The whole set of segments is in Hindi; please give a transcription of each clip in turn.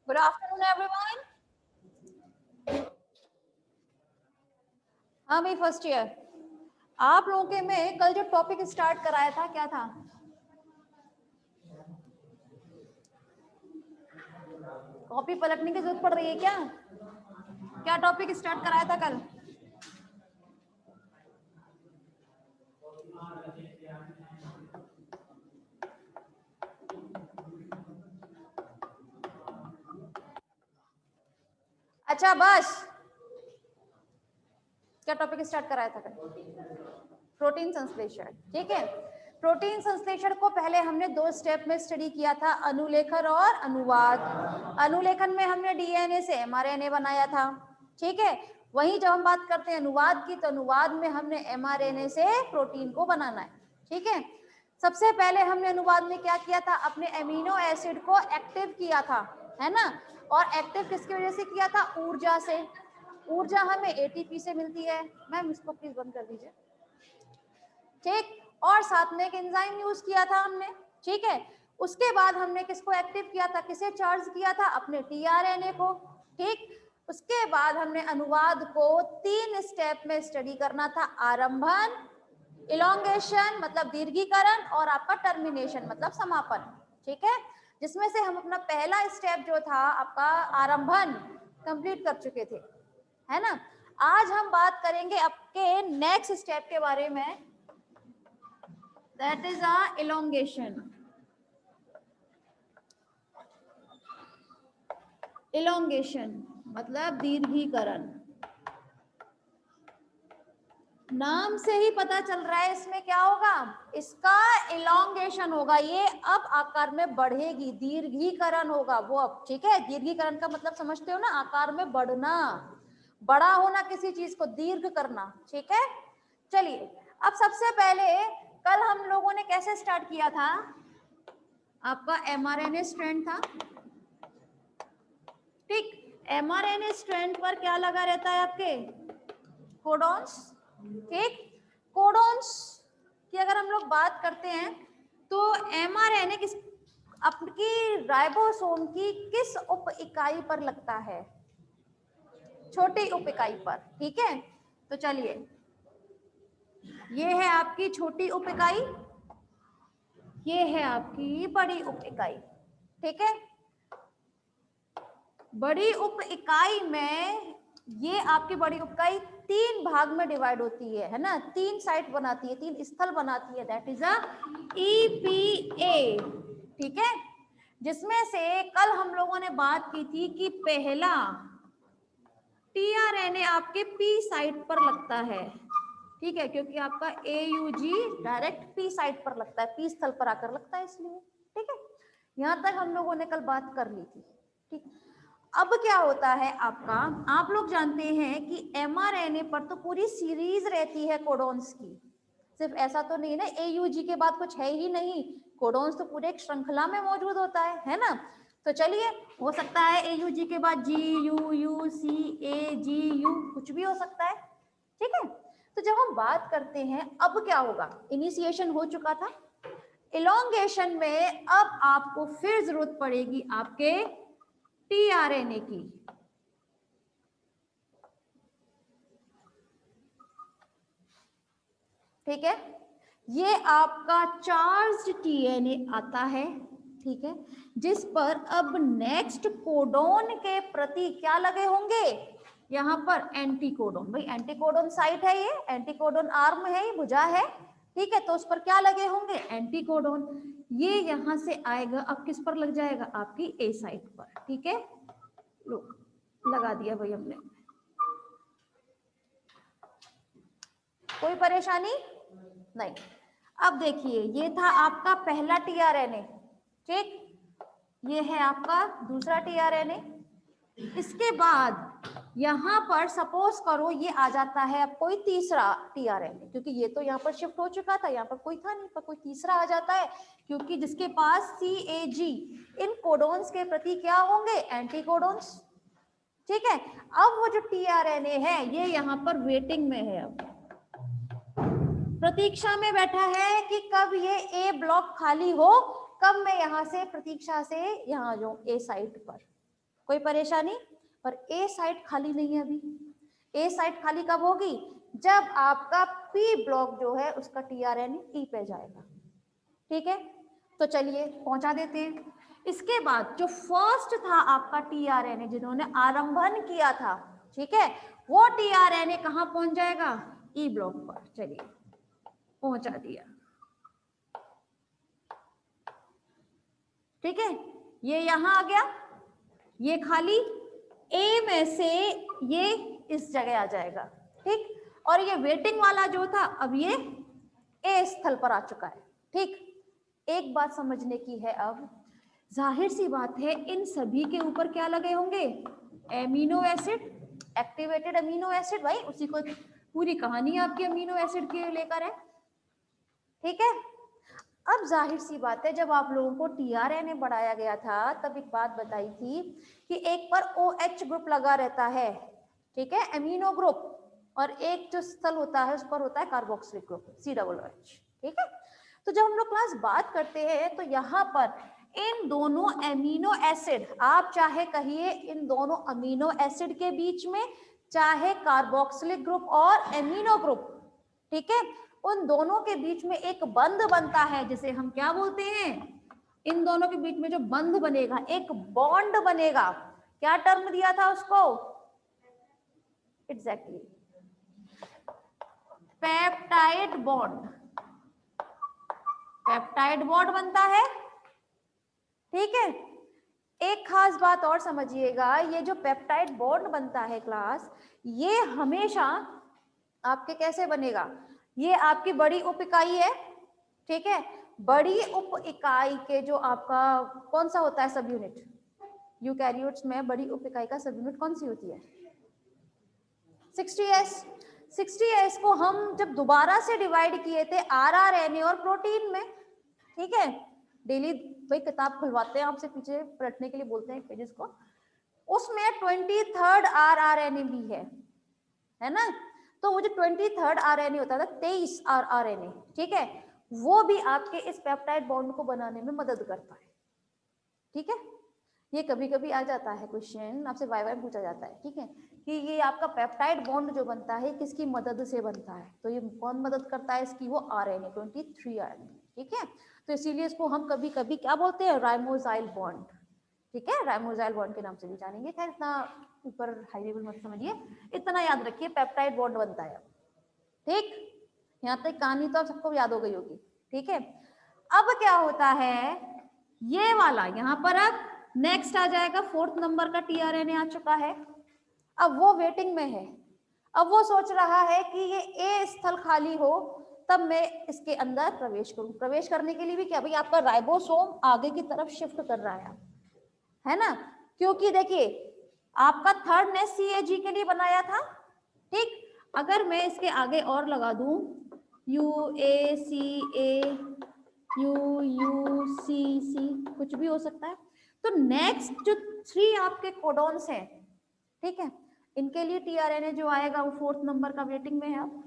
Good afternoon everyone. हाँ भाई, फर्स्ट ईयर आप लोगों के में कल जो टॉपिक स्टार्ट कराया था क्या था? कॉपी पलटने की जरूरत पड़ रही है क्या? क्या टॉपिक स्टार्ट कराया था कल? अच्छा बस, क्या टॉपिक स्टार्ट कराया था कल? प्रोटीन संश्लेषण। ठीक है, प्रोटीन संश्लेषण को पहले हमने दो स्टेप में स्टडी किया था, अनुलेखन और अनुवाद। अनुलेखन में हमने डीएनए से एमआरएनए बनाया था। ठीक है, वहीं जब हम बात करते हैं अनुवाद की, तो अनुवाद में हमने एमआरएनए से प्रोटीन को बनाना है। ठीक है, सबसे पहले हमने अनुवाद में क्या किया था, अपने एमिनो एसिड को एक्टिव किया था, है ना। और एक्टिव किसकी वजह से किया था? ऊर्जा से। ऊर्जा हमें एटीपी से मिलती है। मैम इसको प्लीज बंद कर दीजिए। ठीक, और साथ में एक एंजाइम यूज किया था हमने। ठीक है, उसके बाद हमने किसको एक्टिव किया था, किसे चार्ज किया था? अपने टीआरएनए को। ठीक, उसके बाद हमने अनुवाद को 3 स्टेप में स्टडी करना था, आरंभन, इलोंगेशन मतलब दीर्घीकरण, और आपका टर्मिनेशन मतलब समापन। ठीक है, जिसमें से हम अपना पहला स्टेप जो था आपका आरंभन कंप्लीट कर चुके थे, है ना। आज हम बात करेंगे आपके नेक्स्ट स्टेप के बारे में, that is a elongation. elongation मतलब दीर्घीकरण। नाम से ही पता चल रहा है इसमें क्या होगा, इसका elongation होगा, ये अब आकार में बढ़ेगी, दीर्घीकरण होगा वो अब। ठीक है, दीर्घीकरण का मतलब समझते हो ना, आकार में बढ़ना, बड़ा होना किसी चीज को, दीर्घ करना। ठीक है, चलिए अब सबसे पहले कल हम लोगों ने कैसे स्टार्ट किया था, आपका एमआरएनए स्ट्रैंड था। ठीक, एमआरएनए स्ट्रैंड पर क्या लगा रहता है आपके? कोडॉन्स। ठीक, कोडॉन्स की अगर हम लोग बात करते हैं तो एमआरएनए किस आपकी राइबोसोम की किस उप इकाई पर लगता है? छोटी उप इकाई पर। ठीक है, तो चलिए ये है आपकी छोटी उप इकाई, ये है आपकी बड़ी उप इकाई। ठीक है, बड़ी उप इकाई में ये आपकी बड़ी उप इकाई 3 भाग में डिवाइड होती है ना, 3 साइट बनाती है, 3 स्थल बनाती है, दैट इज अ ईपीए। ठीक है, जिसमें से कल हम लोगों ने बात की थी कि पहला टीआरएनए आपके पी साइट पर लगता है। ठीक है, क्योंकि आपका एयूजी डायरेक्ट पी साइट पर लगता है, पी स्थल पर आकर लगता है इसलिए। ठीक है, यहां तक हम लोगों ने कल बात कर ली थी। ठीक, अब क्या होता है आपका, आप लोग जानते हैं कि एमआरएनए पर तो पूरी सीरीज रहती है कोडॉन्स की, सिर्फ ऐसा तो नहीं ना एयूजी के बाद कुछ है ही नहीं, कोडॉन्स तो पूरे एक श्रृंखला में मौजूद होता है ना। तो चलिए, हो सकता है एयूजी के बाद G U U C A G U कुछ भी हो सकता है। ठीक है, तो जब हम बात करते हैं अब क्या होगा, इनिशिएशन हो चुका था, इलोंगेशन में अब आपको फिर जरूरत पड़ेगी आपके टीआरएनए की। ठीक है, ये आपका चार्ज टीएनए आता है। ठीक है, जिस पर अब नेक्स्ट कोडोन के प्रति क्या लगे होंगे, यहाँ पर एंटीकोडोन। भाई एंटीकोडोन साइट है, ये एंटीकोडोन आर्म है, ये भुजा है। ठीक है, तो उस पर क्या लगे होंगे, एंटीकोडोन। ये यहां से आएगा, अब किस पर लग जाएगा, आपकी ए साइट पर। ठीक है, लो लगा दिया भाई हमने, कोई परेशानी नहीं। अब देखिए, ये था आपका पहला टीआरएनए। ठीक, ये है आपका दूसरा टीआरएनए। इसके बाद यहां पर सपोज करो ये आ जाता है अब कोई तीसरा टीआरएनए, क्योंकि ये तो यहाँ पर शिफ्ट हो चुका था, यहाँ पर कोई था नहीं, पर कोई तीसरा आ जाता है, क्योंकि जिसके पास सीएजी इन कोडोन्स के प्रति क्या होंगे, एंटीकोडोन्स। ठीक है, अब वो जो टीआरएनए है ये यहाँ पर वेटिंग में है, अब प्रतीक्षा में बैठा है कि कब ये ए ब्लॉक खाली हो, कब मैं यहां से प्रतीक्षा से यहाँ जो ए साइट पर। कोई परेशानी? और ए साइड खाली नहीं है अभी। ए साइड खाली कब होगी? जब आपका पी ब्लॉक जो है उसका टीआरएनए ई पे जाएगा। ठीक है, तो चलिए पहुंचा देते हैं। इसके बाद जो फर्स्ट था आपका टीआरएनए जिन्होंने आरंभन किया था, ठीक है, वो टीआरएनए कहां पहुंच जाएगा? ई ब्लॉक पर। चलिए पहुंचा दिया। ठीक है, ये यहां आ गया, ये खाली ए में से ये इस जगह आ जाएगा। ठीक, और ये वेटिंग वाला जो था अब ये ए स्थल पर आ चुका है। ठीक, एक बात समझने की है, अब जाहिर सी बात है इन सभी के ऊपर क्या लगे होंगे? Amino acid, activated amino acid. भाई उसी को पूरी कहानी आपकी अमीनो एसिड की लेकर है। ठीक है, अब जाहिर सी बात है जब आप लोगों को टीआरएनए बढ़ाया गया था तब एक बात बताई थी कि एक पर OH ग्रुप लगा रहता है, ठीक है, एमिनो ग्रुप, और एक जो स्थल होता है उस पर होता है कार्बोक्सिलिक ग्रुप COOH। ठीक है, तो जब हम लोग क्लास बात करते हैं तो यहाँ पर इन दोनों एमिनो एसिड, आप चाहे कहिए इन दोनों अमीनो एसिड के बीच में, चाहे कार्बोक्सिलिक ग्रुप और एमिनो ग्रुप, ठीक है, उन दोनों के बीच में एक बंध बनता है जिसे हम क्या बोलते हैं? इन दोनों के बीच में जो बंध बनेगा, एक बॉन्ड बनेगा, क्या टर्म दिया था उसको? Exactly, peptide bond. Peptide bond बनता है। ठीक है, एक खास बात और समझिएगा, ये जो पेप्टाइड बॉन्ड बनता है क्लास, ये हमेशा आपके कैसे बनेगा? ये आपकी बड़ी उप इकाई है। ठीक है, बड़ी उप इकाई के जो आपका कौन सा होता है सब यूनिट? यूकैरियोट्स में बड़ी उप इकाई का सब यूनिट कौन सी होती है? 60S। 60S को हम जब दोबारा से डिवाइड किए थे RRNA और प्रोटीन में, ठीक है, डेली भाई किताब खुलवाते हैं आपसे, पीछे पलटने के लिए बोलते हैं पेजेस को, उसमें 23rd RRNA भी है ना? तो वो जो 23rd RNA होता था, 23 RRNA, ठीक है, वो भी आपके इस पेप्टाइड बॉन्ड को बनाने में मदद करता है। ठीक है, ये कभी कभी आ जाता है क्वेश्चन, आपसे वाई पूछा जाता है, ठीक है, कि ये आपका पेप्टाइड बॉन्ड जो बनता है किसकी मदद से बनता है? तो ये कौन मदद करता है इसकी? वो RNA, 23 RNA। ठीक है, तो इसीलिए इसको हम कभी कभी क्या बोलते हैं? राइमोजाइल बॉन्ड। ठीक है, राइमोजाइल बॉन्ड के नाम से भी जानेंगे। खैर इतना ऊपर हाई लेवल मत समझिए, इतना याद रखिए पेप्टाइड बॉन्ड बनता है। ठीक, यहाँ तक कहानी तो सबको याद हो गई होगी। ठीक है, अब क्या होता है, ये वाला यहाँ पर अब नेक्स्ट आ जाएगा, 4th नंबर का टीआरएनए आ चुका है, अब वो वेटिंग में है। अब वो सोच रहा है कि ये ए स्थल खाली हो तब मैं इसके अंदर प्रवेश करूं। प्रवेश करने के लिए भी क्या भाई, आपका राइबोसोम आगे की तरफ शिफ्ट कर रहा है ना? क्योंकि देखिए आपका 3rd ने CAG के लिए बनाया था। ठीक, अगर मैं इसके आगे और लगा दूं UACA, UUCC, कुछ भी हो सकता है, तो नेक्स्ट जो 3 आपके कोडॉन्स हैं, ठीक है, इनके लिए टीआरएनए जो आएगा वो 4th नंबर का वेटिंग में है। अब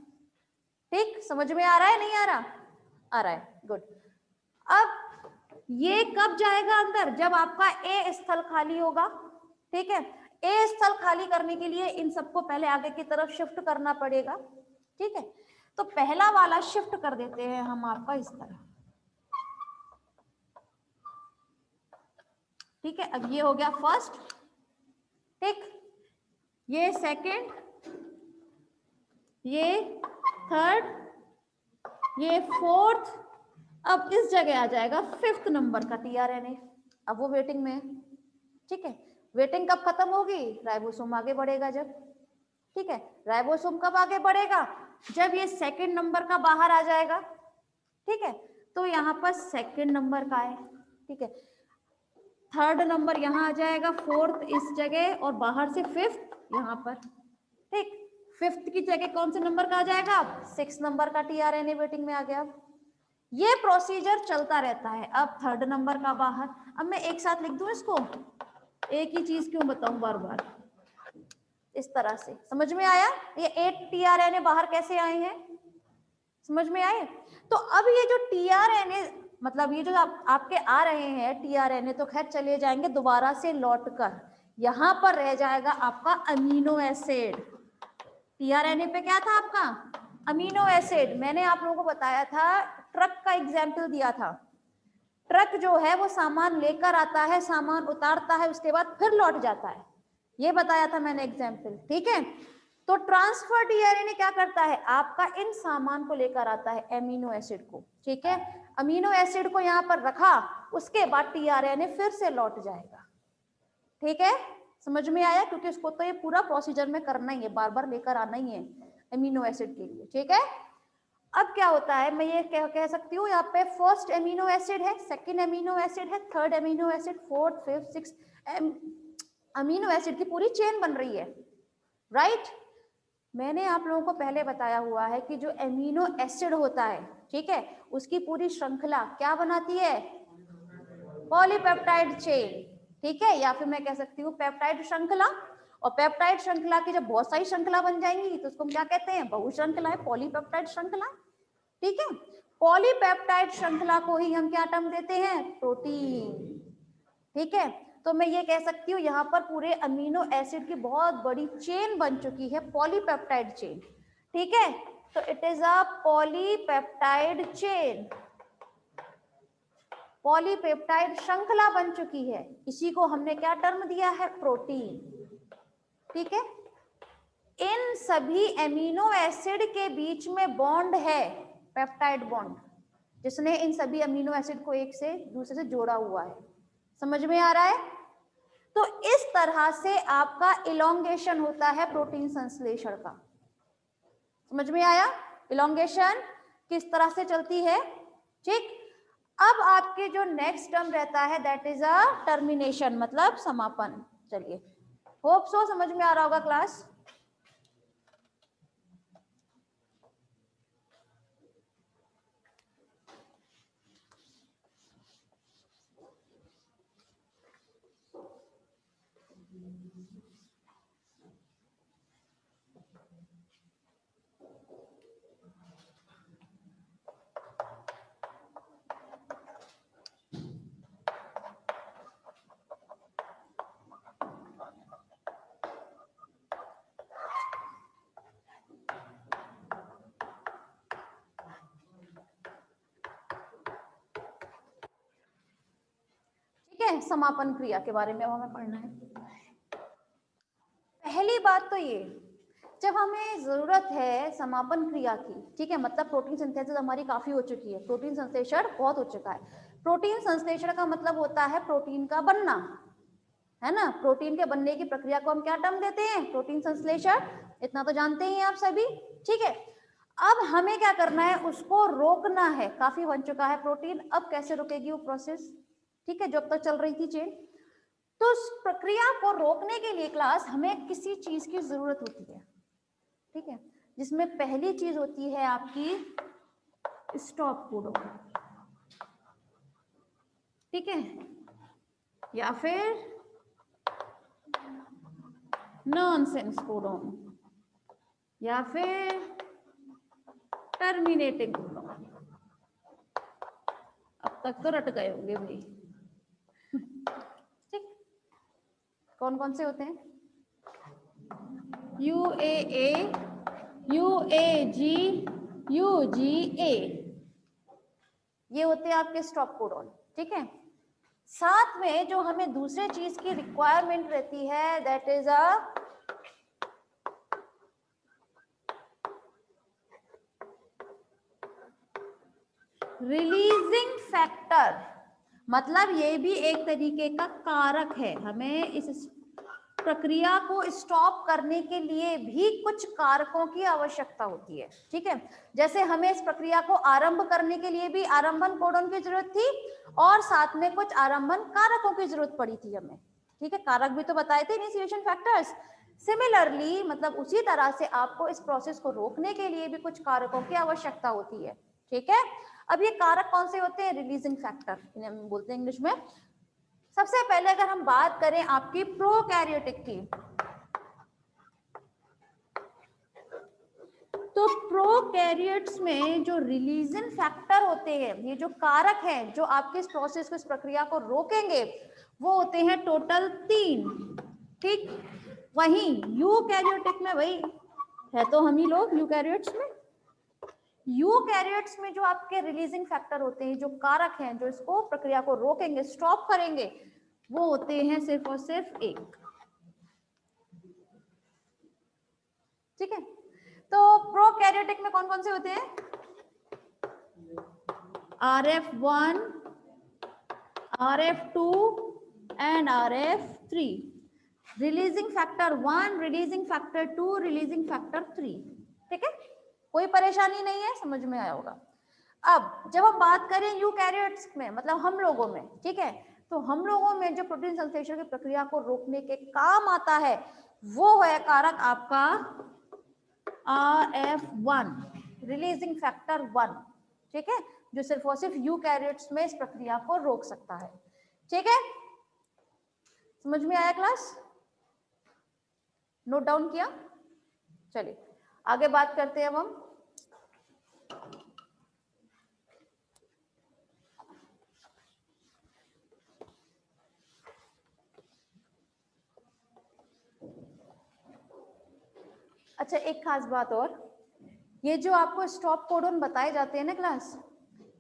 ठीक, समझ में आ रहा है नहीं आ रहा? आ रहा है, गुड। अब ये कब जाएगा अंदर? जब आपका ए स्थल खाली होगा। ठीक है, ए स्थल खाली करने के लिए इन सबको पहले आगे की तरफ शिफ्ट करना पड़ेगा। ठीक है, तो पहला वाला शिफ्ट कर देते हैं हम आपका इस तरह। ठीक है, अब ये हो गया फर्स्ट, ठीक, ये सेकंड, ये थर्ड, ये फोर्थ, अब इस जगह आ जाएगा 5th नंबर का टीआरएनए। अब वो वेटिंग में है। ठीक है, वेटिंग कब खत्म होगी? राइबोसोम आगे बढ़ेगा जब। ठीक है, राइबोसोम कब आगे बढ़ेगा? जब ये 2nd नंबर का बाहर आ जाएगा। ठीक है, तो यहाँ पर 2nd नंबर का है। ठीक है, 3rd नंबर यहाँ आ जाएगा, 4th इस जगह, और बाहर से 5th यहाँ पर। ठीक, 5th की जगह कौन से नंबर का आ जाएगा? 6 नंबर का टीआरएनए वेटिंग में आ गया। ये प्रोसीजर चलता रहता है। अब 3rd नंबर का बाहर, अब मैं एक साथ लिख दूं इसको, एक ही चीज क्यों बताऊं बार बार, इस तरह से समझ में आया? ये 8 टीआरएनए बाहर कैसे आए हैं, समझ में आए? तो अब ये जो टीआरएनए, मतलब ये जो आपके आ रहे हैं टीआरएनए, तो खैर चले जाएंगे दोबारा से लौट कर, यहाँ पर रह जाएगा आपका अमीनो एसिड। टीआरएनए पे क्या था आपका? Amino acid. मैंने आप लोगों को बताया था, ट्रक का एग्जाम्पल दिया था। ट्रक जो है वो सामान लेकर आता है, सामान उतारता है, उसके बाद फिर लौट जाता है, ये बताया था मैंने एग्जाम्पल। ठीक है, तो ट्रांसफर टीआरएनए क्या करता है? आपका इन सामान को लेकर आता है, एमिनो एसिड को। ठीक है, अमीनो एसिड को यहाँ पर रखा, उसके बाद टीआरएनए फिर से लौट जाएगा। ठीक है, समझ में आया? क्योंकि उसको तो ये पूरा प्रोसीजर में करना ही है, बार बार लेकर आना ही है एमिनो एसिड के लिए। ठीक है, अब क्या होता है, मैं ये कह सकती हूँ, यहाँ पे फर्स्ट एमिनो एसिड है, सेकंड एमिनो एसिड है, third amino acid, fourth, fifth, sixth amino acid की पूरी चेन बन रही है। राइट, मैंने आप लोगों को पहले बताया हुआ है कि जो एमिनो एसिड होता है, ठीक है, उसकी पूरी श्रृंखला क्या बनाती है? Polypeptide chain. ठीक है, या फिर मैं कह सकती हूँ पेप्टाइड श्रृंखला। और पेप्टाइड श्रृंखला की जब बहुत सारी श्रृंखला बन जाएंगी तो उसको हम क्या कहते हैं? बहुश्रृंखला, पॉलीपेप्टाइड श्रृंखला। ठीक है, पॉलीपेप्टाइड श्रृंखला को ही हम क्या टर्म देते हैं? प्रोटीन। ठीक है, तो मैं ये कह सकती हूँ यहाँ पर पूरे अमीनो एसिड की बहुत बड़ी चेन बन चुकी है, पॉलीपेप्टाइड चेन। ठीक है, तो it is a polypeptide chain, polypeptide श्रृंखला बन चुकी है। इसी को हमने क्या टर्म दिया है? प्रोटीन। ठीक है, इन सभी एमिनो एसिड के बीच में बॉन्ड है, पेप्टाइड बॉन्ड, जिसने इन सभी अमीनो एसिड को एक से दूसरे से जोड़ा हुआ है। समझ में आ रहा है? तो इस तरह से आपका इलोंगेशन होता है प्रोटीन संश्लेषण का। समझ में आया? इलोंगेशन किस तरह से चलती है। ठीक, अब आपके जो नेक्स्ट टर्म रहता है दैट इज अ टर्मिनेशन, मतलब समापन। चलिए, होप सो समझ में आ रहा होगा क्लास। समापन क्रिया के बारे में हमें पढ़ना है। पहली बात तो ये, जब हमें जरूरत है समापन क्रिया की, ठीक है, मतलब प्रोटीन सिंथेसिस हमारी काफी हो चुकी है, प्रोटीन संश्लेषण बहुत हो चुका है। प्रोटीन संश्लेषण का मतलब होता है प्रोटीन का बनना, है ना। प्रोटीन के बनने की प्रक्रिया को हम क्या टर्म देते हैं? प्रोटीन संश्लेषण। इतना तो जानते ही हैं आप सभी। ठीक है, अब हमें क्या करना है? उसको रोकना है। काफी बन चुका है प्रोटीन, अब कैसे रुकेगी वो प्रोसेस? ठीक है, जो अब तक चल रही थी चेन। तो उस प्रक्रिया को रोकने के लिए क्लास हमें किसी चीज की जरूरत होती है, ठीक है, जिसमें पहली चीज होती है आपकी स्टॉप कोडोन, ठीक है, या फिर नॉनसेंस कोडोन, या फिर टर्मिनेटिंग कोडोन। अब तक तो रट गए होंगे भाई। ठीक, कौन कौन से होते हैं? UAA, UAG, UGA, ये होते हैं आपके स्टॉप कोडोन। ठीक है, साथ में जो हमें दूसरे चीज की रिक्वायरमेंट रहती है that is a releasing factor, मतलब ये भी एक तरीके का कारक है। हमें इस प्रक्रिया को स्टॉप करने के लिए भी कुछ कारकों की आवश्यकता होती है। ठीक है, जैसे हमें इस प्रक्रिया को आरंभ करने के लिए भी आरंभन कोडोन की जरूरत थी और साथ में कुछ आरंभन कारकों की जरूरत पड़ी थी हमें। ठीक है, कारक भी तो बताए थे, इनिशिएशन फैक्टर्स। सिमिलरली, मतलब उसी तरह से आपको इस प्रोसेस को रोकने के लिए भी कुछ कारकों की आवश्यकता होती है। ठीक है, अब ये कारक कौन से होते हैं? रिलीजिंग फैक्टर बोलते हैं इंग्लिश में। सबसे पहले अगर हम बात करें आपकी प्रोकैरियोटिक की, तो प्रोकैरियोट्स में जो रिलीजन फैक्टर होते हैं, ये जो कारक हैं जो आपके इस प्रोसेस को, इस प्रक्रिया को रोकेंगे, वो होते हैं टोटल 3। ठीक, वहीं यूकैरियोटिक में वही है तो हम ही लोग यूकैरियोट्स में। यूकैरियोट्स में जो आपके रिलीजिंग फैक्टर होते हैं, जो कारक हैं जो इसको प्रक्रिया को रोकेंगे, स्टॉप करेंगे, वो होते हैं सिर्फ और सिर्फ एक। ठीक है, तो प्रोकैरियोटिक में कौन कौन से होते हैं? RF1, RF2 and RF3। Releasing factor 1, releasing factor 2, releasing factor 3। ठीक है, कोई परेशानी नहीं है, समझ में आया होगा। अब जब हम बात करें यूकैरियोट्स में, मतलब हम लोगों में, ठीक है, तो हम लोगों में जो प्रोटीन संश्लेषण की प्रक्रिया को रोकने के काम आता है वो है कारक आपका RF1, रिलीजिंग फैक्टर 1। ठीक है, जो सिर्फ और सिर्फ यूकैरियोट्स में इस प्रक्रिया को रोक सकता है। ठीक है, समझ में आया क्लास? नोट डाउन किया? चलिए आगे बात करते हैं अब हम। अच्छा, एक खास बात और, ये जो आपको स्टॉप कोडॉन बताए जाते हैं ना क्लास,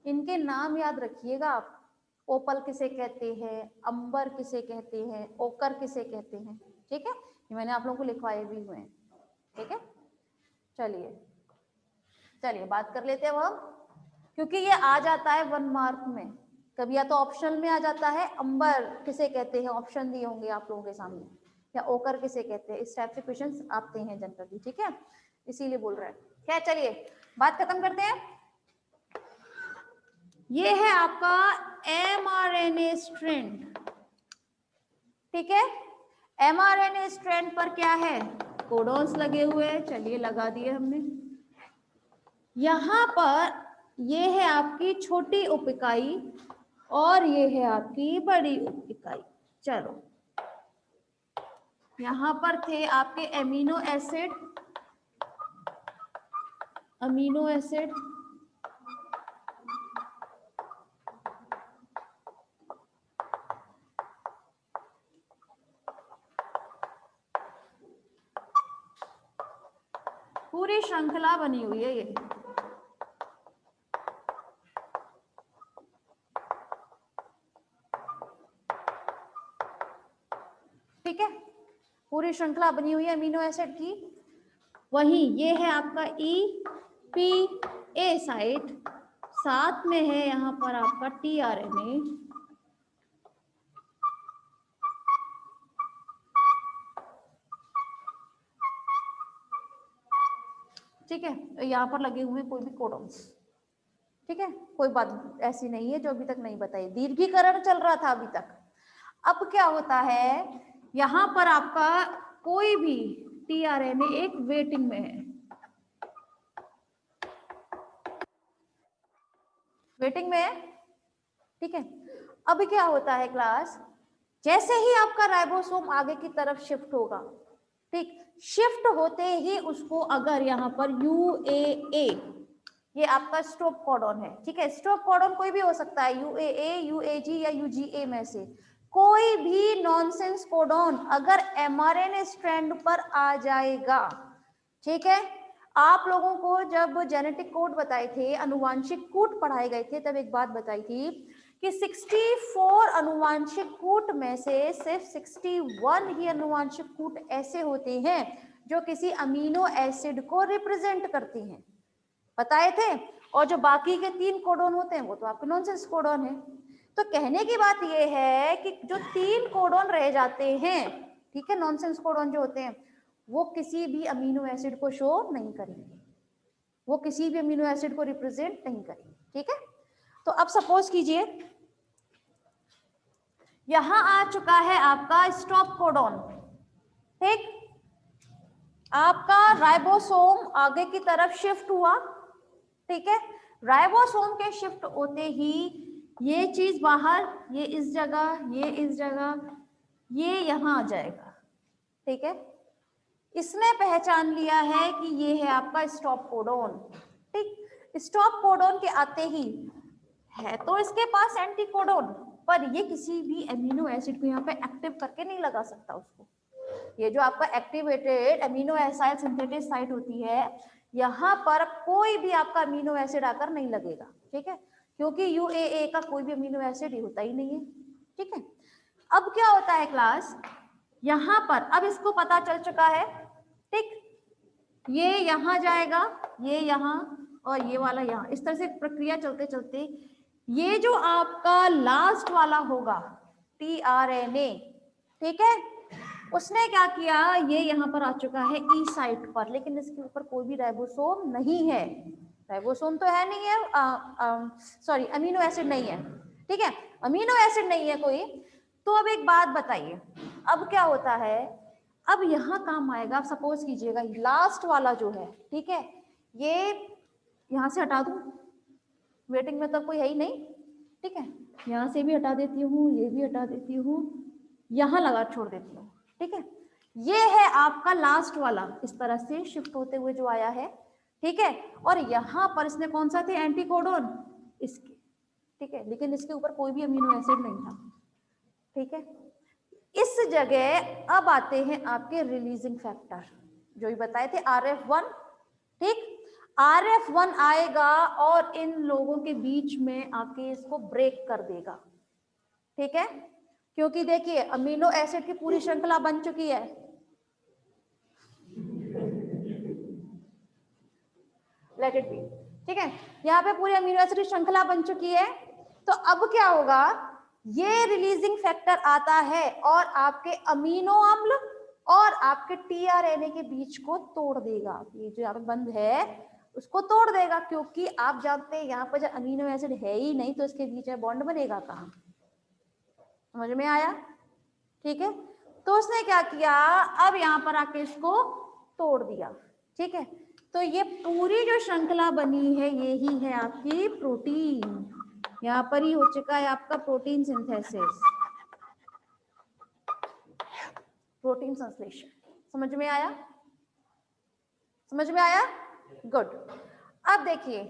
इनके नाम याद रखिएगा आप। ओपल किसे कहते हैं, अंबर किसे कहते हैं, ओकर किसे कहते हैं। ठीक है, ये मैंने आप लोगों को लिखवाए भी हुए हैं। ठीक है, चलिए चलिए बात कर लेते हैं अब हम, क्योंकि ये आ जाता है 1 मार्क में, कभी या तो ऑप्शनल में आ जाता है, अंबर किसे कहते हैं ऑप्शन दिए होंगे आप लोगों के सामने, या ओकर किसे कहते हैं, इस टाइप से क्वेश्चंस आते हैं जनरली। ठीक है, इसीलिए बोल रहे हैं। खैर चलिए बात खत्म करते हैं। ये है आपका mRNA स्ट्रैंड। ठीक है, mRNA स्ट्रैंड पर क्या है, कोडॉन्स लगे हुए हैं, चलिए लगा दिए हमने। यहां पर ये है आपकी छोटी उप इकाई और ये है आपकी बड़ी उप इकाई। चलो, यहां पर थे आपके अमीनो एसिड, पूरी श्रृंखला बनी हुई है ये। ठीक है, पूरी श्रृंखला बनी हुई है अमीनो एसिड की। वहीं ये है आपका EPA साइट, साथ में है यहाँ पर आपका tRNA। ठीक है, यहाँ पर लगे हुए कोई भी कोडॉन्स। ठीक है, कोई बात ऐसी नहीं है जो अभी तक नहीं बताई, दीर्घीकरण चल रहा था अभी तक। अब क्या होता है, यहाँ पर आपका कोई भी tRNA एक वेटिंग में है, वेटिंग में है। ठीक है, अब क्या होता है क्लास, जैसे ही आपका राइबोसोम आगे की तरफ शिफ्ट होगा, ठीक, शिफ्ट होते ही उसको अगर यहाँ पर UAA, ये आपका स्टॉप कोडॉन है। ठीक है, स्टॉप कोडॉन कोई भी हो सकता है, UAA, UAG या UGA में से कोई भी नॉनसेंस कोडॉन अगर mRNA स्ट्रैंड पर आ जाएगा। ठीक है, आप लोगों को जब जेनेटिक कोड बताए थे, अनुवांशिक कूट पढ़ाए गए थे, तब एक बात बताई थी कि 64 अनुवांशिक कूट में से सिर्फ 61 ही अनुवांशिक कूट ऐसे होते हैं जो किसी अमीनो एसिड को रिप्रेजेंट करती हैं, बताए थे। और जो बाकी के 3 कोडॉन होते हैं वो तो आपके नॉनसेंस कोडॉन है। तो कहने की बात ये है कि जो 3 कोडॉन रह जाते हैं, ठीक है, नॉनसेंस कोडॉन जो होते हैं, वो किसी भी अमीनो एसिड को शो नहीं करेंगे, वो किसी भी अमीनो एसिड को रिप्रेजेंट नहीं करेंगे। ठीक है, तो अब सपोज कीजिए यहां आ चुका है आपका स्टॉप कोडॉन। ठीक, आपका राइबोसोम आगे की तरफ शिफ्ट हुआ। ठीक है, राइबोसोम के शिफ्ट होते ही ये चीज बाहर, ये इस जगह, ये इस जगह, ये यहां आ जाएगा। ठीक है, इसने पहचान लिया है कि ये है आपका स्टॉप कोडॉन। ठीक, स्टॉप कोडॉन के आते ही है तो इसके पास एंटी कोडॉन, पर ये किसी भी एमिनो एसिड को यहाँ पे एक्टिव करके नहीं लगा सकता उसको। ये जो आपका activated amino acid synthetic site होती है, यहाँ पर कोई भी आपका अमीनो एसिड आकर नहीं लगेगा, ठीक है, क्योंकि यूएए का कोई भी अमीनो एसिड होता ही नहीं है, ठीक है। अब क्या होता है क्लास, यहाँ पर अब इसको पता चल चुका है, ठीक, ये यहाँ जाएगा, ये यहाँ और ये वाला यहाँ, इस तरह से प्रक्रिया चलते चलते ये जो आपका लास्ट वाला होगा टीआरएनए, ठीक है, उसने क्या किया, ये यहाँ पर आ चुका है ई साइट पर, लेकिन इसके ऊपर कोई भी राइबोसोम नहीं है, राइबोसोम तो है नहीं है, सॉरी अमीनो एसिड नहीं है, ठीक है, अमीनो एसिड नहीं है कोई। तो अब एक बात बताइए, अब क्या होता है, अब यहाँ काम आएगा, आप सपोज कीजिएगा लास्ट वाला जो है, ठीक है, ये यहाँ से हटा दूं, वेटिंग में तो कोई है ही नहीं, ठीक है, यहाँ से भी हटा देती हूँ, ये भी हटा देती हूँ, यहाँ लगा छोड़ देती हूँ, ठीक है, ये है आपका लास्ट वाला, इस तरह से शिफ्ट होते हुए जो आया है, ठीक है, और यहाँ पर इसने कौन सा थे, एंटीकोडोन, इसके, ठीक है, लेकिन इसके ऊपर कोई भी अमीनो एसिड नहीं था, ठीक है। इस जगह अब आते हैं आपके रिलीजिंग फैक्टर, जो भी बताए थे RF1, ठीक, RF1 आएगा और इन लोगों के बीच में आके इसको ब्रेक कर देगा, ठीक है, क्योंकि देखिए अमीनो एसिड की पूरी श्रृंखला बन चुकी है, लेट इट बी, ठीक है, यहाँ पे पूरी अमीनो एसिड की श्रृंखला बन चुकी है। तो अब क्या होगा, ये रिलीजिंग फैक्टर आता है और आपके अमीनो अम्ल और आपके टीआरएनए के बीच को तोड़ देगा, ये जो यहाँ पे बंद है उसको तोड़ देगा, क्योंकि आप जानते हैं यहाँ पर जब अमीनो एसिड है ही नहीं तो इसके बीच में बॉन्ड बनेगा कहाँ, समझ में आया, ठीक है। तो उसने क्या किया, अब यहाँ पर आके इसको तोड़ दिया, ठीक है, तो ये पूरी जो श्रृंखला बनी है यही है आपकी प्रोटीन, यहाँ पर ही हो चुका है आपका प्रोटीन सिंथेसिस, प्रोटीन संश्लेषण, समझ में आया, समझ में आया, गुड। अब देखिए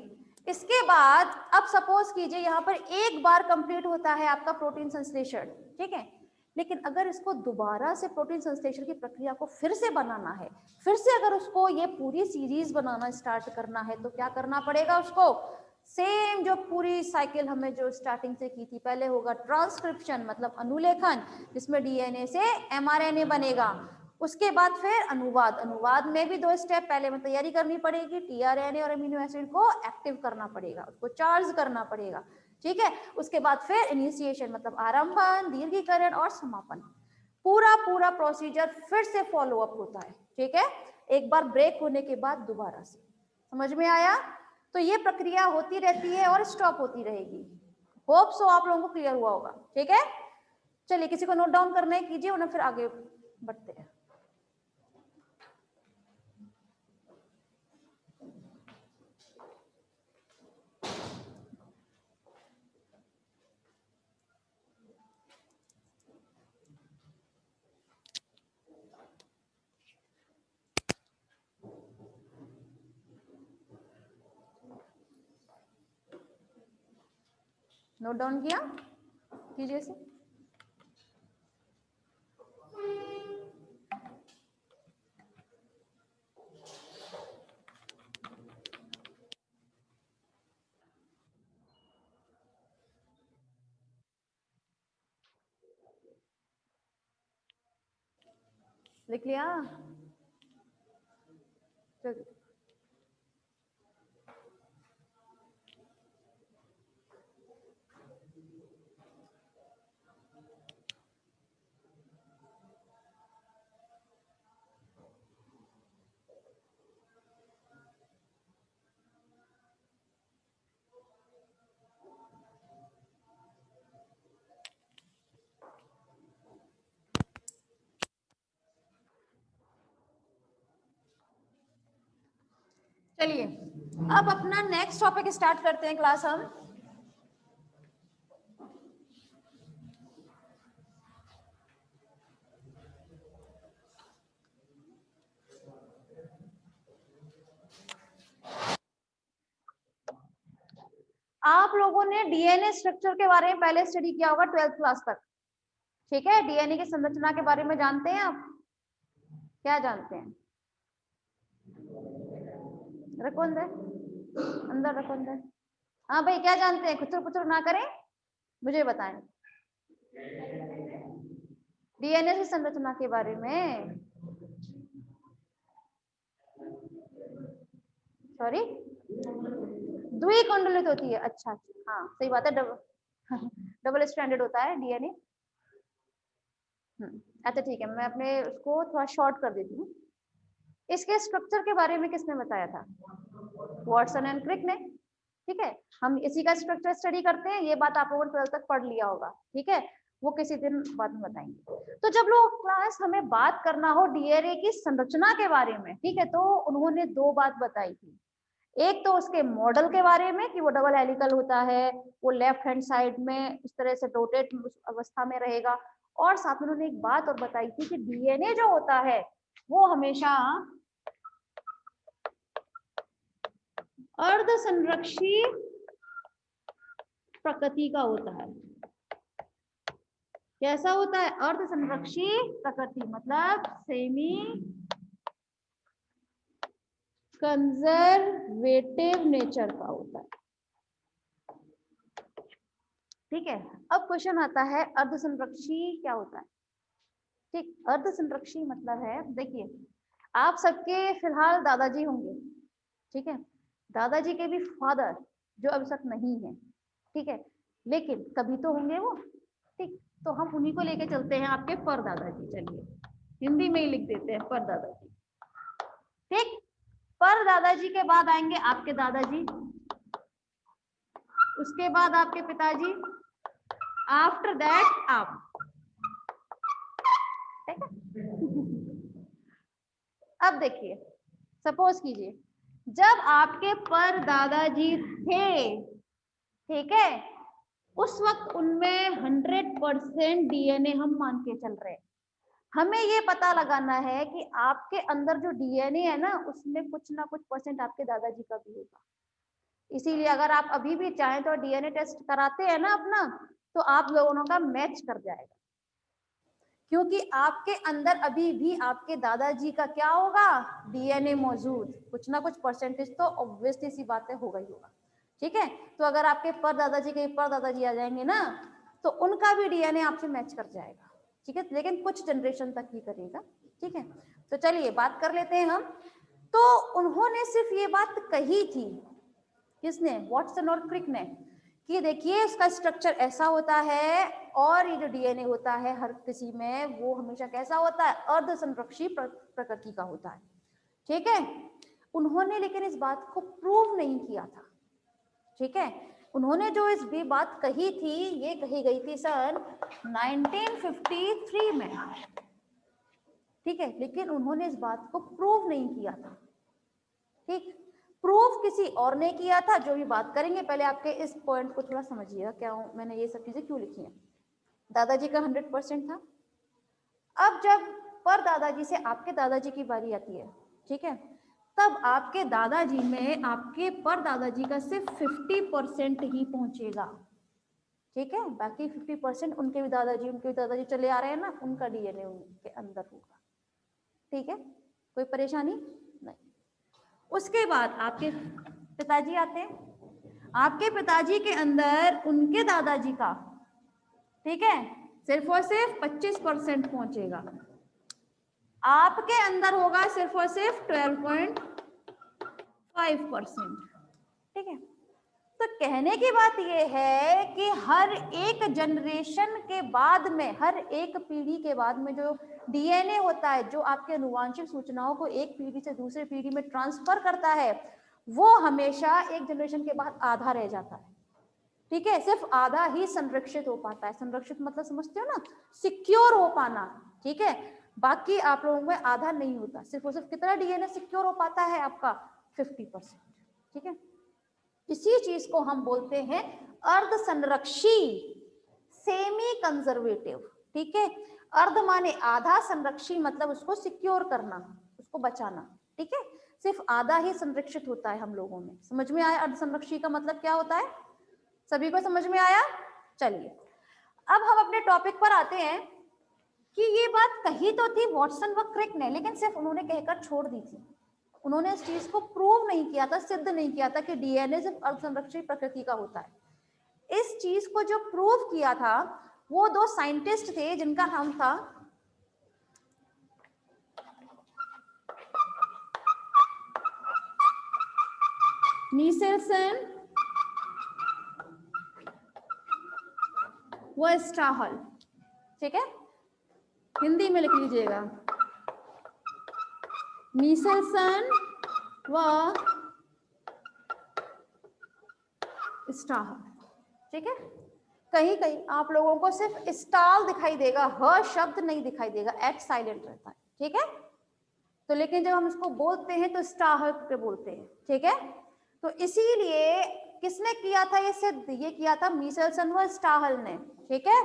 इसके बाद, अब सपोज कीजिए यहाँ पर एक बार कंप्लीट होता है आपका प्रोटीन संश्लेषण, ठीक है, लेकिन अगर इसको दोबारा से प्रोटीन संश्लेषण की प्रक्रिया को फिर से बनाना है, फिर से अगर उसको ये पूरी सीरीज बनाना स्टार्ट करना है, तो क्या करना पड़ेगा उसको, सेम जो पूरी साइकिल हमें जो स्टार्टिंग से की थी, पहले होगा ट्रांसक्रिप्शन मतलब अनुलेखन, जिसमें डीएनए से एमआरएनए बनेगा, उसके बाद फिर अनुवाद, अनुवाद में भी 2 स्टेप पहले में तैयारी करनी पड़ेगी, टीआरएनए और अमीनो एसिड को एक्टिव करना पड़ेगा, उसको चार्ज करना पड़ेगा, ठीक है, उसके बाद फिर इनिशिएशन मतलब आरंभन, दीर्घीकरण और समापन, पूरा पूरा प्रोसीजर फिर से फॉलो अप होता है, ठीक है, एक बार ब्रेक होने के बाद दोबारा से, समझ में आया। तो ये प्रक्रिया होती रहती है और स्टॉप होती रहेगी, होप सो आप लोगों को क्लियर हुआ होगा, ठीक है। चलिए किसी को नोट डाउन करना है कीजिए, वरना फिर आगे बढ़ते हैं। नोट डाउन किया, कीजिए इसे। लिख लिया, चलिए चलिए अब अपना नेक्स्ट टॉपिक स्टार्ट करते हैं क्लास हम। आप लोगों ने डीएनए स्ट्रक्चर के बारे में पहले स्टडी किया होगा 12th क्लास तक, ठीक है, डीएनए की संरचना के बारे में जानते हैं आप, क्या जानते हैं? रखो अंदर, अंदर रखो अंदर। हाँ भाई, क्या जानते हैं? कुचर पुचर ना करें, मुझे बताएं। डीएनए की संरचना के बारे में। सॉरी, द्विकुंडलित होती है। अच्छा, हाँ सही बात है, डबल स्टैंडर्ड होता है डीएनए। अच्छा ठीक है, मैं अपने उसको थोड़ा शॉर्ट कर देती हूँ। इसके स्ट्रक्चर के बारे में किसने बताया था? वॉटसन एंड क्रिक ने। ठीक है, हम इसी का स्ट्रक्चर स्टडी करते हैं, ये बात आप लोगों ने 12th तक पढ़ लिया होगा। ठीक है, वो किसी दिन बाद में बताएंगे। तो जब लोग क्लास हमें बात करना हो डीएनए की संरचना के बारे में, ठीक है, तो उन्होंने दो बात बताई थी। एक तो उसके मॉडल के बारे में कि वो डबल हेलिकल होता है, वो लेफ्ट हैंड साइड में इस तरह से रोटेट अवस्था में रहेगा, और साथ में उन्होंने एक बात और बताई थी कि डीएनए जो होता है वो हमेशा अर्ध संरक्षी प्रकृति का होता है। कैसा होता है? अर्ध संरक्षी प्रकृति, मतलब सेमी कंजर्वेटिव नेचर का होता है। ठीक है, अब क्वेश्चन आता है अर्ध संरक्षी क्या होता है? ठीक, अर्ध संरक्षी मतलब है, देखिए आप सबके फिलहाल दादाजी होंगे, ठीक है, दादाजी के भी फादर जो अब तक नहीं है, ठीक है, लेकिन कभी तो होंगे वो। ठीक, तो हम उन्हीं को लेके चलते हैं, आपके पर दादाजी। चलिए हिंदी में ही लिख देते हैं पर दादाजी। ठीक, पर दादाजी के बाद आएंगे आपके दादाजी, उसके बाद आपके पिताजी, आफ्टर दैट आप। ठीक है, अब देखिए, सपोज कीजिए जब आपके पर दादाजी थे, ठीक है, उस वक्त उनमें 100% डीएनए हम मान के चल रहे हैं। हमें ये पता लगाना है कि आपके अंदर जो डीएनए है ना, उसमें कुछ ना कुछ परसेंट आपके दादाजी का भी होगा। इसीलिए अगर आप अभी भी चाहें तो डीएनए टेस्ट कराते हैं ना अपना, तो आप लोगों का मैच कर जाएगा, क्योंकि आपके अंदर अभी भी आपके दादाजी का क्या होगा? डीएनए मौजूद, कुछ ना कुछ परसेंटेज तो ऑब्वियसली सी बात है होगा ही होगा। ठीक है, तो अगर आपके पर दादाजी के पर दादाजी आ जाएंगे ना, तो उनका भी डीएनए आपसे मैच कर जाएगा। ठीक है, लेकिन कुछ जनरेशन तक ही करेगा। ठीक है, तो चलिए बात कर लेते हैं हम। तो उन्होंने सिर्फ ये बात कही थी, किसने? वॉटसन और क्रिक ने, कि देखिए इसका स्ट्रक्चर ऐसा होता है, और ये जो डीएनए होता है हर किसी में, वो हमेशा कैसा होता है? अर्ध संरक्षी प्रकृति का होता है। ठीक है, उन्होंने लेकिन इस बात को प्रूव नहीं किया था। ठीक है, उन्होंने जो इस भी बात कही थी, ये कही गई थी सन 1953 में। ठीक है, लेकिन उन्होंने इस बात को प्रूव नहीं किया था। ठीक, प्रूव किसी और ने किया था, जो भी बात करेंगे। पहले आपके इस पॉइंट को थोड़ा समझिएगा, क्या मैंने ये सब चीजें क्यों लिखी हैं। दादाजी का 100% था। अब जब पर दादाजी से आपके दादाजी की बारी आती है, ठीक है, तब आपके दादाजी में आपके पर दादाजी का सिर्फ 50% ही पहुंचेगा। ठीक है, बाकी 50% उनके भी दादाजी चले आ रहे हैं ना, उनका डीएनए उनके अंदर होगा। ठीक है, कोई परेशानी नहीं। उसके बाद आपके पिताजी आते हैं। आपके पिताजी के अंदर उनके दादाजी का, ठीक है, सिर्फ और सिर्फ 25% पहुंचेगा। आपके अंदर होगा सिर्फ और सिर्फ 12.5%। ठीक है, तो कहने की बात यह है कि हर एक जनरेशन के बाद में, हर एक पीढ़ी के बाद में जो डीएनए होता है, जो आपके आनुवांशिक सूचनाओं को एक पीढ़ी से दूसरी पीढ़ी में ट्रांसफर करता है, वो हमेशा एक जनरेशन के बाद आधा रह जाता है। ठीक है, सिर्फ आधा ही संरक्षित हो पाता है। संरक्षित मतलब समझते हो ना, सिक्योर हो पाना। ठीक है, बाकी आप लोगों में आधा नहीं होता। सिर्फ और सिर्फ कितना डीएनए सिक्योर हो पाता है आपका? 50%। ठीक है, इसी चीज को हम बोलते हैं अर्ध संरक्षी, सेमी कंजर्वेटिव। ठीक है, अर्ध माने आधा, संरक्षी मतलब उसको सिक्योर करना, उसको बचाना। ठीक है, सिर्फ आधा ही संरक्षित होता है हम लोगों में। समझ में आया अर्ध संरक्षी का मतलब क्या होता है? सभी को समझ में आया? चलिए अब हम अपने टॉपिक पर आते हैं। कि ये बात कही तो थी वॉटसन व क्रिक ने, लेकिन सिर्फ उन्होंने कहकर छोड़ दी थी। उन्होंने इस चीज को प्रूव नहीं किया था, सिद्ध नहीं किया था कि डीएनए सिर्फ अर्धसंरक्षी प्रकृति का होता है। इस चीज को जो प्रूव किया था वो दो साइंटिस्ट थे जिनका नाम था नीसेल्सन व स्टाहल। ठीक है, हिंदी में लिख लीजिएगा, नीसेल्सन व स्टाहल। ठीक है, कहीं कहीं आप लोगों को सिर्फ स्टाल दिखाई देगा, ह शब्द नहीं दिखाई देगा, एच साइलेंट रहता है। ठीक है, तो लेकिन जब हम इसको बोलते हैं तो स्टाहल पे बोलते हैं। ठीक है, तो इसीलिए किसने किया था ये सिद्ध? ये किया था मीसेल्सन व स्टाहल ने। ठीक है,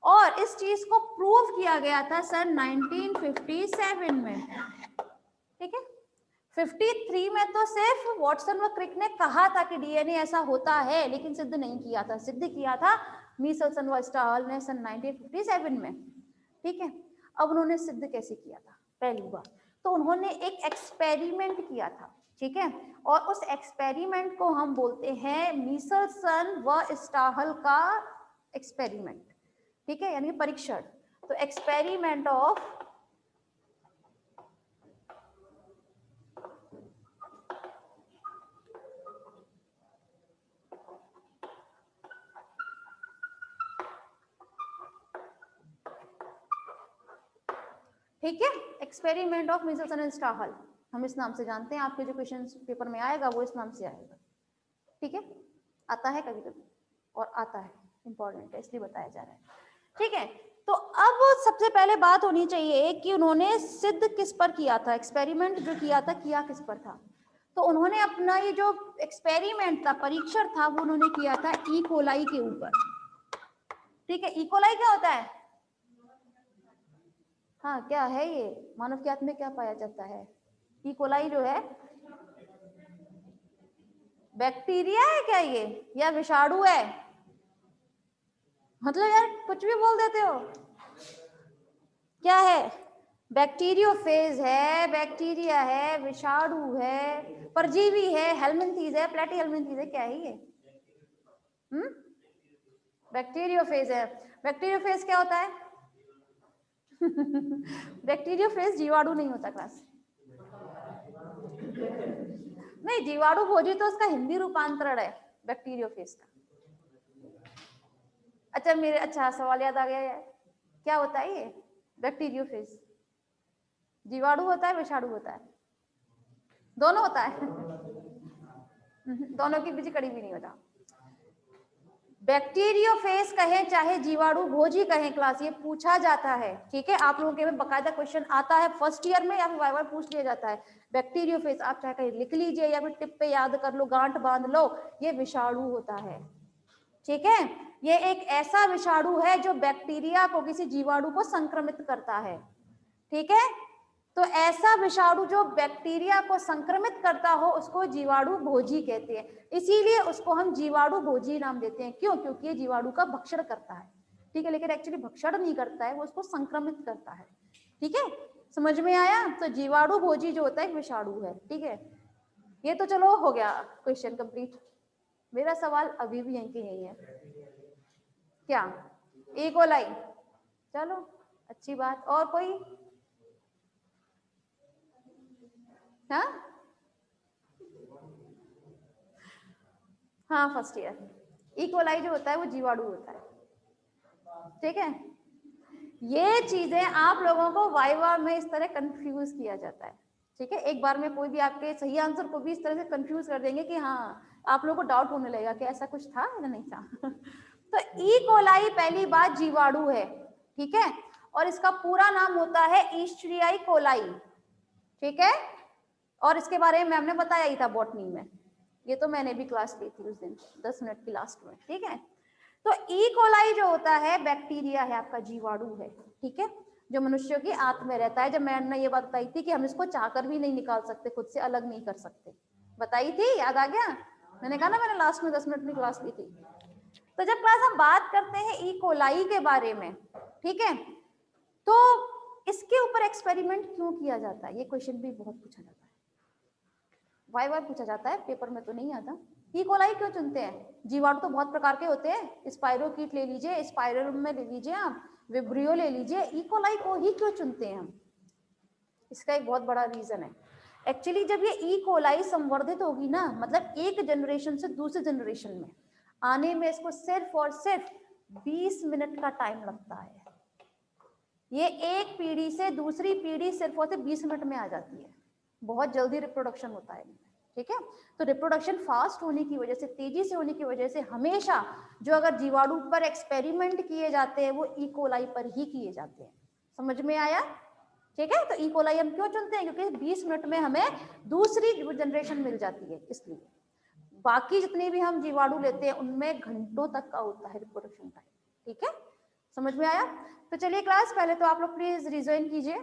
और इस चीज को प्रूव किया गया था सन 1957 में। ठीक है, 53 में तो सिर्फ वॉटसन व क्रिक ने कहा था कि डीएनए ऐसा होता है, लेकिन सिद्ध नहीं किया था। सिद्ध किया था मीसेल्सन व स्टाहल ने सन 1957 में। ठीक है, अब उन्होंने सिद्ध कैसे किया था? पहली बार तो उन्होंने एक एक्सपेरिमेंट किया था। ठीक है, और उस एक्सपेरिमेंट को हम बोलते हैं मीसेल्सन व स्टाहल का एक्सपेरिमेंट। ठीक है, यानी परीक्षण। तो एक्सपेरिमेंट ऑफ ठीक है, एक्सपेरिमेंट ऑफ मीसेल्सन एंड स्टाहल, हम इस नाम से जानते हैं। आपके जो क्वेश्चन पेपर में आएगा वो इस नाम से आएगा। ठीक है, आता है कभी कभी और आता है, इंपॉर्टेंट है इसलिए बताया जा रहा है। ठीक है, तो अब सबसे पहले बात होनी चाहिए कि उन्होंने सिद्ध किस पर किया था, एक्सपेरिमेंट जो किया था किया किस पर था। तो उन्होंने अपना ये जो एक्सपेरिमेंट था, परीक्षण था, वो उन्होंने किया था ई कोलाई के ऊपर। ठीक है, ई कोलाई क्या होता है? हाँ, क्या है ये? मानव के आत्मा में क्या पाया जाता है? ई कोलाई जो है बैक्टीरिया है क्या ये, या विषाणु है? मतलब यार कुछ भी बोल देते हो। क्या है? बैक्टीरियोफेज है, बैक्टीरिया है, विषाणु है, परजीवी है, हेलमिंथीज है, प्लेटीहेलमिंथीज है, क्या है ये? बैक्टीरियोफेज है। बैक्टीरियोफेज क्या होता है? बैक्टीरियोफेज जीवाणु नहीं होता क्लास। नहीं, जीवाणु भोजी तो उसका हिंदी रूपांतरण है बैक्टीरियोफेज का। अच्छा, मेरे अच्छा सवाल याद आ गया है। क्या होता है ये बैक्टीरियोफेज? जीवाणु होता है, विषाणु होता है, दोनों होता है। दोनों के बीच कड़ी भी नहीं होता। बैक्टीरियोफेज कहें चाहे जीवाणु भोजी कहें क्लास, ये पूछा जाता है। ठीक है, आप लोगों के में बकायदा क्वेश्चन आता है फर्स्ट ईयर में, या फिर बार बार पूछ लिया जाता है। बैक्टीरियोफेज आप चाहे कहीं लिख लीजिए या फिर टिप पे याद कर लो, गांठ बांध लो, ये विषाणु होता है। ठीक है, ये एक ऐसा विषाणु है जो बैक्टीरिया को, किसी जीवाणु को संक्रमित करता है। ठीक है, तो ऐसा विषाणु जो बैक्टीरिया को संक्रमित करता हो उसको जीवाणु भोजी कहते हैं। इसीलिए उसको हम जीवाणु भोजी नाम देते हैं। क्यों? क्योंकि ये जीवाणु का भक्षण करता है। ठीक है, लेकिन एक्चुअली भक्षण नहीं करता है, वो उसको संक्रमित करता है। ठीक है, समझ में आया? तो जीवाणु भोजी जो होता है विषाणु है। ठीक है, ये तो चलो हो गया क्वेश्चन कंप्लीट। मेरा सवाल अभी भी यहीं के यही है। क्या? E coli. चलो अच्छी बात। और कोई? हाँ, फर्स्ट ईयर। ई कोलाई जो होता है वो जीवाणु होता है। ठीक है, ये चीजें आप लोगों को वाइवा में इस तरह कंफ्यूज किया जाता है। ठीक है, एक बार में कोई भी आपके सही आंसर को भी इस तरह से कंफ्यूज कर देंगे कि हाँ, आप लोगों को डाउट होने लगेगा कि ऐसा कुछ था या नहीं था। तो ई कोलाई पहली बात जीवाणु है। ठीक है, और इसका पूरा नाम होता है ईस्चरियाई कोलाई। ठीक है, और इसके बारे में मैम ने बताया ही था बॉटनी में, ये तो मैंने भी क्लास ली थी उस दिन 10 मिनट की लास्ट में। ठीक है, तो ई कोलाई जो होता है बैक्टीरिया है, आपका जीवाणु है। ठीक है, जो मनुष्यों की आंत में रहता है। जब मैंने ये बात बताई थी कि हम इसको चाहकर भी नहीं निकाल सकते, खुद से अलग नहीं कर सकते, बताई थी, याद आ गया? मैंने कहा ना, मैंने लास्ट में 10 मिनट में क्लास ली थी। तो जब क्लास हम बात करते हैं ई कोलाई के बारे में, ठीक है, तो इसके ऊपर एक्सपेरिमेंट क्यों किया जाता है, ये क्वेश्चन भी बहुत पूछा जाता है, वाई पूछा जाता है, पेपर में तो नहीं आता। ई कोलाई क्यों चुनते हैं? जीवाणु तो बहुत प्रकार के होते हैं, स्पाइरोकीट ले लीजिए, स्पाइरल में ले लीजिए, आप विब्रियो ले लीजिए, ई कोलाई को ही क्यों चुनते हैं हम? इसका एक बहुत बड़ा रीजन है। एक्चुअली जब ये ई कोलाई संवर्धित होगी ना, मतलब एक जनरेशन से दूसरे जनरेशन में आने में इसको सिर्फ और सिर्फ 20 मिनट का टाइम लगता है। ये एक पीढ़ी से दूसरी पीढ़ी सिर्फ और सिर्फ 20 मिनट में आ जाती है, बहुत जल्दी रिप्रोडक्शन होता है, ठीक है। तो रिप्रोडक्शन फास्ट होने की वजह से, तेजी से होने की वजह से हमेशा जो अगर जीवाणु पर एक्सपेरिमेंट किए जाते हैं वो ई कोलाई पर ही किए जाते हैं। समझ में आया? ठीक है। तो ई कोलाई हम क्यों चुनते हैं? क्योंकि 20 मिनट में हमें दूसरी जनरेशन मिल जाती है, इसलिए। बाकी जितने भी हम जीवाणु लेते हैं उनमें घंटों तक का होता है रिप्रोडक्शन टाइम, ठीक है। समझ में आया? तो चलिए क्लास, पहले तो आप लोग प्लीज रिजॉइन कीजिए।